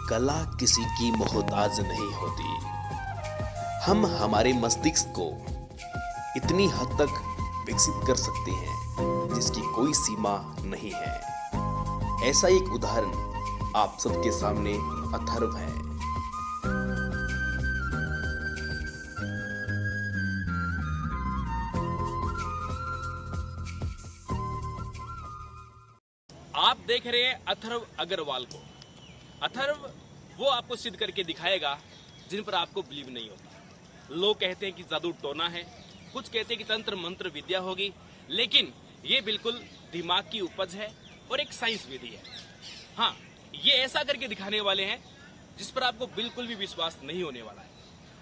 कला किसी की मोहताज नहीं होती। हम हमारे मस्तिष्क को इतनी हद तक विकसित कर सकते हैं जिसकी कोई सीमा नहीं है। ऐसा एक उदाहरण आप सबके सामने अथर्व है। आप देख रहे हैं अथर्व अग्रवाल को। अथर्व वो आपको सिद्ध करके दिखाएगा जिन पर आपको बिलीव नहीं होता। लोग कहते हैं कि जादू टोना है, कुछ कहते हैं कि तंत्र मंत्र विद्या होगी, लेकिन ये बिल्कुल दिमाग की उपज है और एक साइंस विधि है। हाँ, ये ऐसा करके दिखाने वाले हैं जिस पर आपको बिल्कुल भी विश्वास नहीं होने वाला है।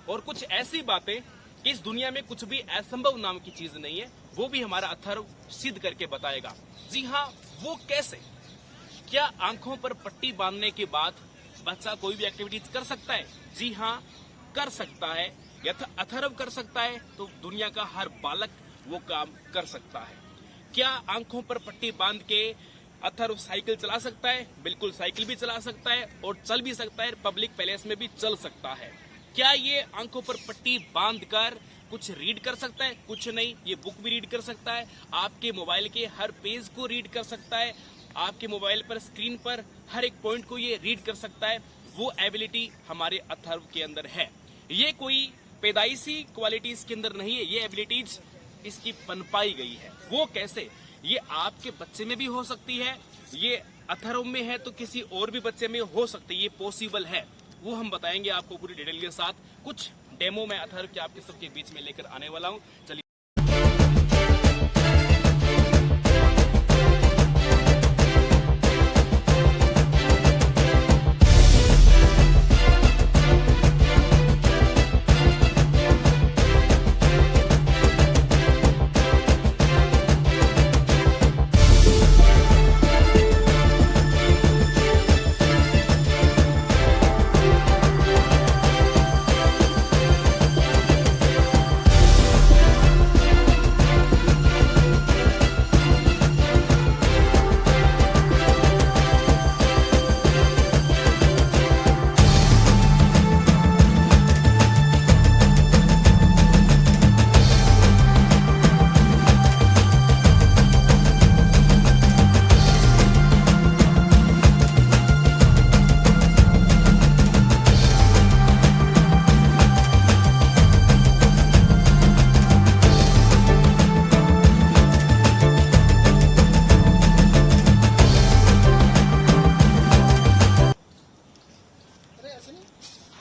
और कुछ ऐसी बातें कि इस दुनिया में कुछ भी असंभव नाम की चीज नहीं है, वो भी हमारा अथर्व सिद्ध करके बताएगा। जी हाँ, वो कैसे? क्या आंखों पर पट्टी बांधने के बाद बच्चा कोई भी एक्टिविटीज कर सकता है? जी हाँ, कर सकता है। अथर्व कर सकता है तो दुनिया का हर बालक वो काम कर सकता है। क्या आंखों पर पट्टी बांध के अथर्व साइकिल चला सकता है? बिल्कुल, साइकिल भी चला सकता है और चल भी सकता है, पब्लिक पैलेस में भी चल सकता है। क्या ये आंखों पर पट्टी बांधकर कुछ रीड कर सकता है? कुछ नहीं, ये बुक भी रीड कर सकता है, आपके मोबाइल के हर पेज को रीड कर सकता है, आपके मोबाइल पर स्क्रीन पर हर एक पॉइंट को ये रीड कर सकता है। वो एबिलिटी हमारे अथर्व के अंदर है। ये कोई पैदाइशी क्वालिटी इसके अंदर नहीं है, ये एबिलिटीज इसकी पनपाई गई है। वो कैसे? ये आपके बच्चे में भी हो सकती है, ये अथर्व में है तो किसी और भी बच्चे में हो सकती है, ये पॉसिबल है। वो हम बताएंगे आपको पूरी डिटेल के साथ। कुछ डेमो में अथर्व के आपके सबके बीच में लेकर आने वाला हूँ। चलिए।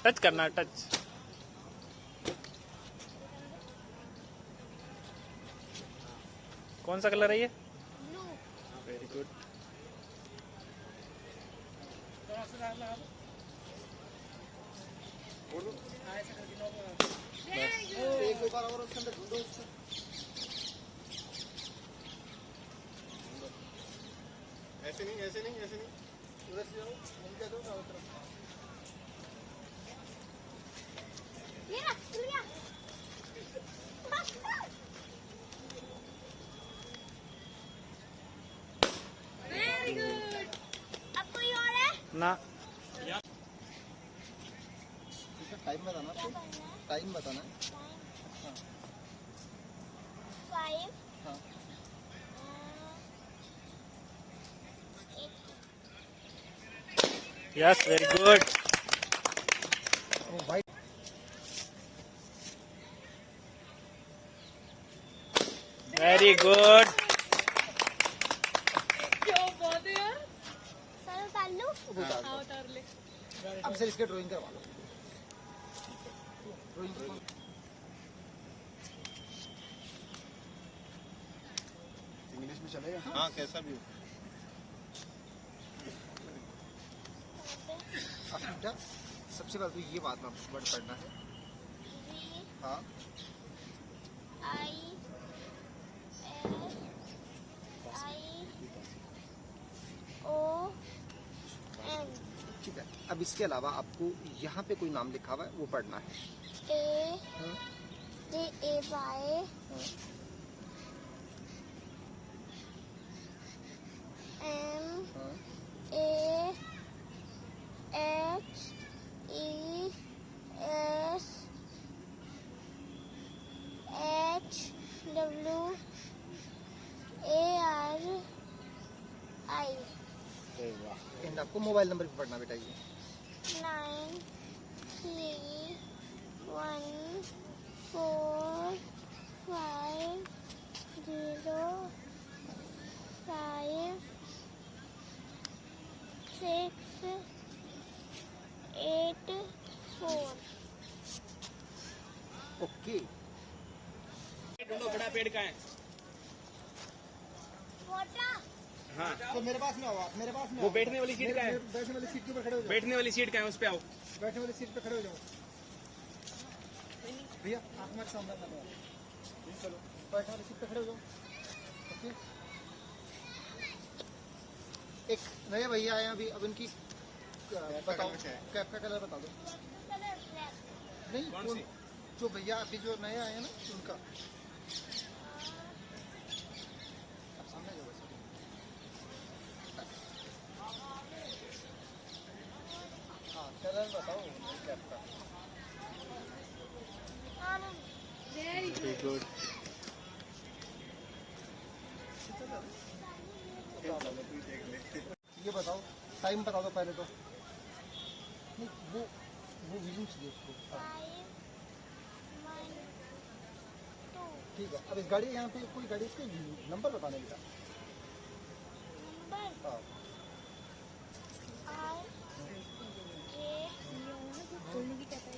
टच करना, टच। कौन सा कलर है ये? ब्लू। Very good. ऐसे नहीं, ऐसे नहीं, ऐसे नहीं, उधर से जाओ, उनका दो ना उधर। ये रख, खुल गया। Very good. अब कोई और है? ना। टाइम बताना, टाइम बताना। हाँ। 5 हाँ। 8। Yes, very good. Very good. क्यों बहुत है यार? सर उतार लूं? हाँ, उतार ले। अब सर इसके ड्राइंग करवा लो। ड्राइंग इंग्लिश में चलेगा? हाँ, कैसा भी हो। अब बेटा, सबसे पहले तो ये बात में आपको वर्ड पढ़ना है। हाँ। ठीक है, अब इसके अलावा आपको यहाँ पे कोई नाम लिखा हुआ है वो पढ़ना है। A M A H अरे वाह एंड आपको मोबाइल नंबर भी पढ़ना बेटा ये 9315050684 ओके। ढूंढो बड़ा पेड़ का है। मोटा हाँ तो मेरे पास में आओ आप, मेरे पास में वो आओ। बैठने वाली सीट का है। बैठने वाली सीट के ऊपर खड़े हो जाओ। बैठने वाली सीट का है, उस पे आओ। बैठने वाली सीट पे खड़े हो जाओ भैया, आप हमारे सामने खड़े हो। चलो बैठने वाली सीट पे खड़े हो जाओ। ओके। एक नए भैया आए हैं अभी, अब इनकी बताओ कैप का कलर बता दो। कलर ब्लैक नहीं कौन कौन सी? जो भैया अभी जो नए आए हैं ना उनका। आप सामने जाओ बस। हाँ कलर बताओ कैप का। वेरी वेरी गुड ये बताओ टाइम बता दो पहले तो। नहीं वो विजन चाहिए उसको। हाँ, 512 ठीक है। अब इस गाड़ी यहाँ पे कोई गाड़ी इसके नंबर बताने का। नंबर हाँ खोलने की कहता है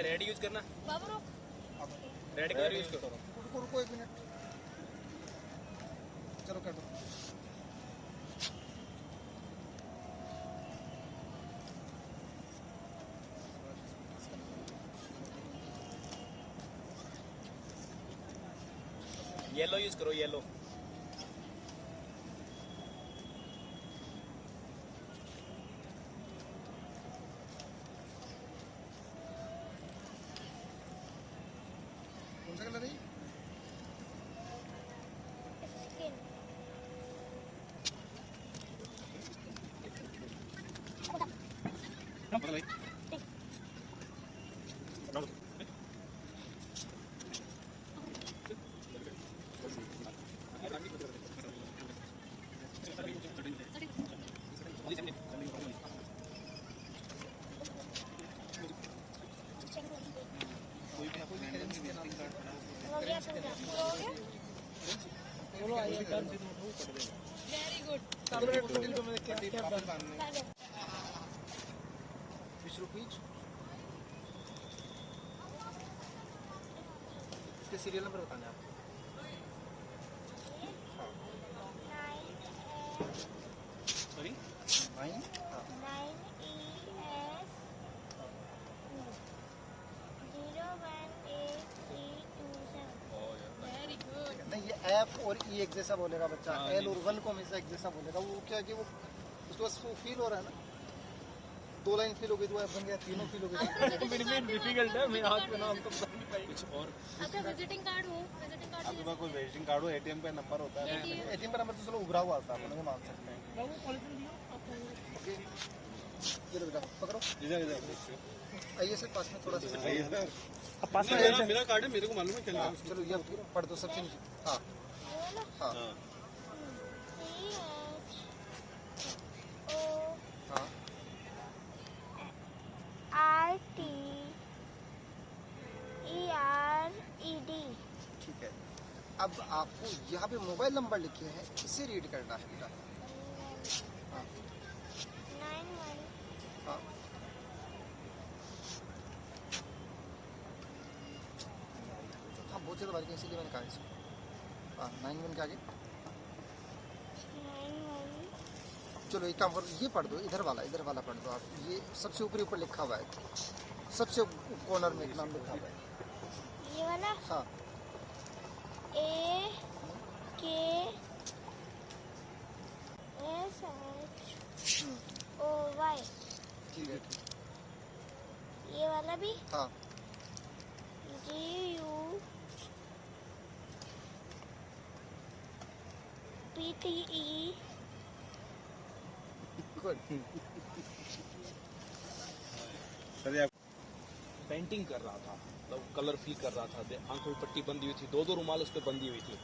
रेडी यूज करना। बाबू रुक रेडी कलर यूज करो। रुको रुको 1 मिनट। चलो कर दो। येलो यूज करो, येलो। कौन सा कलर है? स्किन हो गया हो गया very good Which group each? इसके सीरियल नंबर बताना है आपको। सॉरी 9 वेरी गुड नहीं ये एफ और ई एक जैसा बोलेगा बच्चा, एल और 1 को हमेशा एक जैसा बोलेगा। वो क्या है कि वो उसको बस वो फील हो रहा है ना। 2 लाइन फील हो गई तो एफ बन गया, तीनों फील हो गई। डिफिकल्ट है, मेरे हाथ में नाम तो बता नहीं पाई। कुछ और अच्छा विजिटिंग कार्ड हो आपके पास कोई विजिटिंग कार्ड हो, एटीएम पे नंबर होता है। एटीएम का नंबर तो चलो उभरा हुआ आता है, अपने मान सकते हैं। ओके ये लो बेटा पकड़ो। आइए सर पास में थोड़ा सा। अब पास में मेरा मेरा कार्ड है, मेरे को मालूम है क्या हाँ, चलो ये पढ़ दो सबसे नीचे। हाँ हाँ हाँ CHORTERED ठीक है। अब आपको यहाँ पे मोबाइल नंबर लिखे हैं, इसे रीड करना है बेटा। हाँ 91 हाँ हाँ बहुत ज़्यादा बारीक है, इसीलिए मैंने कहा इसको। हाँ 91 के आगे 91 चलो एक काम करो, ये पढ़ दो, इधर वाला पढ़ दो आप। ये सबसे ऊपर लिखा हुआ है, सबसे कॉर्नर में एक नाम लिखा हुआ है। ये वाला हाँ AKSHOY ठीक है। ये वाला भी हाँ GUPTE गुड। चलिए आप पेंटिंग कर रहा था, मतलब कलर फिल कर रहा था, आंखों में पट्टी बंधी हुई थी, दो रुमाल उस पर बंधी हुई थी।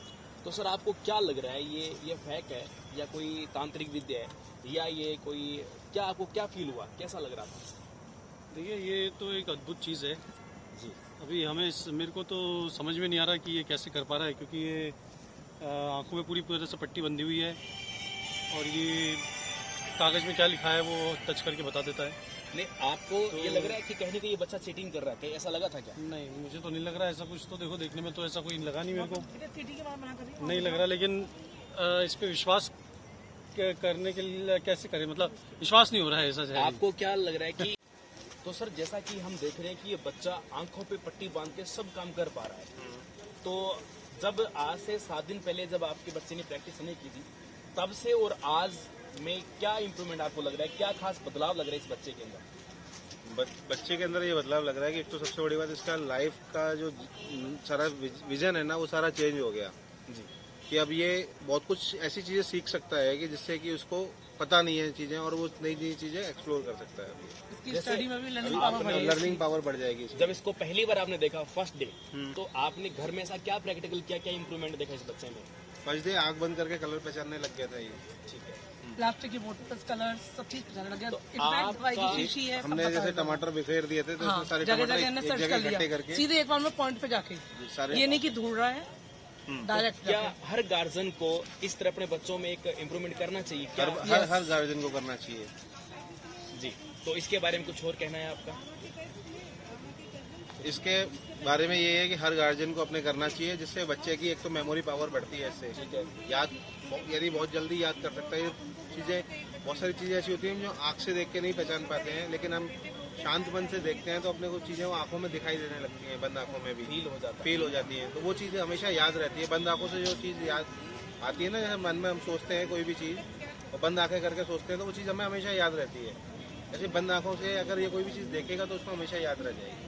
तो सर आपको क्या लग रहा है, ये फेक है या कोई तांत्रिक विद्या है, या ये कोई क्या, आपको क्या फील हुआ, कैसा लग रहा था? देखिए ये तो एक अद्भुत चीज़ है जी अभी हमें मेरे को तो समझ में नहीं आ रहा कि ये कैसे कर पा रहा है, क्योंकि ये आंखों में पूरी तरह से पट्टी बंधी हुई है और ये कागज़ में क्या लिखा है वो टच करके बता देता है। नहीं, आपको ये लग रहा है कि कहीं ना कहीं ये बच्चा चीटिंग कर रहा है, ऐसा लगा था क्या? नहीं मुझे तो नहीं लग रहा है ऐसा कुछ, तो देखो देखने में तो ऐसा कोई लगा नहीं मेरे को, नहीं लग रहा। लेकिन इस पे विश्वास करने के लिए कैसे करें, मतलब विश्वास नहीं हो रहा है ऐसा है। आपको क्या लग रहा है कि तो सर जैसा कि हम देख रहे हैं कि ये बच्चा आंखों पे पट्टी बांध के सब काम कर पा रहा है, तो जब आज से 7 दिन पहले जब आपके बच्चे ने प्रैक्टिस नहीं की थी, तब से और आज में क्या इम्प्रूवमेंट आपको लग रहा है, क्या खास बदलाव लग रहा है इस बच्चे के अंदर? बच्चे के अंदर ये बदलाव लग रहा है कि एक तो सबसे बड़ी बात, इसका लाइफ का जो सारा विजन है ना, वो सारा चेंज हो गया जी कि अब ये बहुत कुछ ऐसी चीजें सीख सकता है कि जिससे कि उसको पता नहीं है चीजें, और वो नई नई चीजें एक्सप्लोर कर सकता है। स्टडी में भी लर्निंग पावर बढ़ जाएगी इसकी। जब इसको पहली बार आपने देखा फर्स्ट डे, तो आपने घर में ऐसा क्या प्रैक्टिकल किया, क्या इम्प्रूवमेंट देखा इस बच्चे में? फर्स्ट डे आंख बंद करके कलर पहचानने लग गया था ये। ठीक है, प्लास्टिक की बोतल कलर्स सब ठीक जाने लग गया। तो इनफैक्ट दवाई की शीशी है, सब हमने बता जैसे देगा। टमाटर बिखेर दिए थे, तो हाँ, उसमें सारे जगह टमाटर जगह ने एक सर्च जगह कर इकट्ठे लिया करके सीधे एक बार में पॉइंट पे जाके, सारे ये नहीं कि ढूंढ रहा है डायरेक्ट क्या हर गार्जियन को इस तरह अपने बच्चों में एक इम्प्रूवमेंट करना चाहिए क्या? हर गार्जियन को करना चाहिए। जी, तो इसके बारे में कुछ और कहना है आपका? इसके बारे में ये है कि हर गार्जियन को अपने करना चाहिए, जिससे बच्चे की एक तो मेमोरी पावर बढ़ती है, इससे ठीक है, याद यदि बहुत जल्दी याद कर सकता है। ये चीज़ें, बहुत सारी चीज़ें ऐसी होती हैं जो आँख से देख के नहीं पहचान पाते हैं, लेकिन हम शांत मन से देखते हैं तो अपने को चीज़ें वो आंखों में दिखाई देने लगती हैं, बंद आंखों में भी फील हो जाता है। फील हो जाती हैं, तो वो चीज़ें हमेशा याद रहती है। बंद आंखों से जो चीज़ याद आती है ना, जैसे मन में हम सोचते हैं कोई भी चीज़ और बंद आंखें करके सोचते हैं, तो वो चीज़ हमें हमेशा याद रहती है। ऐसे बंद आंखों से अगर ये कोई भी चीज़ देखेगा तो उसको हमेशा याद रह जाएगी।